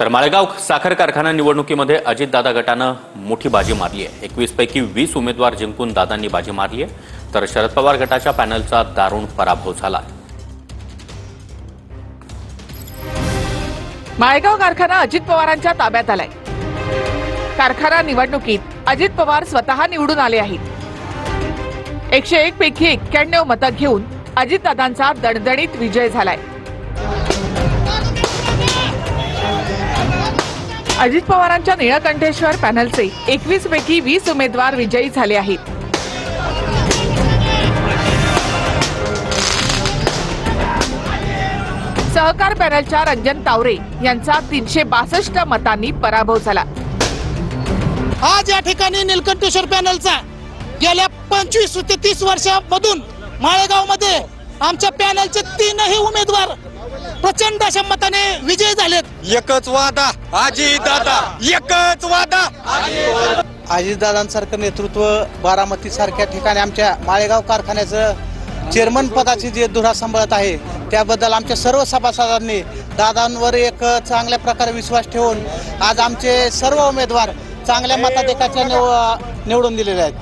तर माळेगाव साखर कारखाना निवडणुकीमध्ये अजितदादा गटानं मोठी बाजी मारली आहे। 21 पैकी 20 उमेदवार जिंकून दादांनी बाजी मारली आहे, तर शरद पवार गटाच्या पॅनलचा दारुण पराभव झाला। माळेगाव कारखाना अजित पवारांच्या ताब्यात आलाय। कारखाना निवडणुकीत अजित पवार स्वतः निवडून आले आहेत। 101 पैकी 91 मतं घेऊन अजितदादांचा दणदणीत विजय झालाय। अजित पवारांच्या निळकंठेश्वर पॅनलचे 21 पैकी 20 उमेदवार विजयी झाले आहेत। सहकार पॅनलच्या रंजन तावरे यांचा 362 मतांनी पराभव झाला। आज या ठिकाणी निळकंठेश्वर पॅनलचा गेल्या 25 ते 30 वर्षांमधून माळेगावमध्ये आमच्या पॅनलचे 3ही उमेदवार प्रचंड अशा मताने विजयी झालेत। एकच वादा अजितदादा, एकच वादा अजितदादांसारखं नेतृत्व बारामती सारख्या ठिकाणी आमच्या माळेगाव कारखान्याचं चेअरमन पदाची जे धुरा सांभाळत आहे त्याबद्दल आमच्या सर्व सभासदांनी दादांवर एक चांगल्या प्रकारे विश्वास ठेवून आज आमचे सर्व उमेदवार चांगल्या मताधिक्याने निवडून दिलेले आहेत।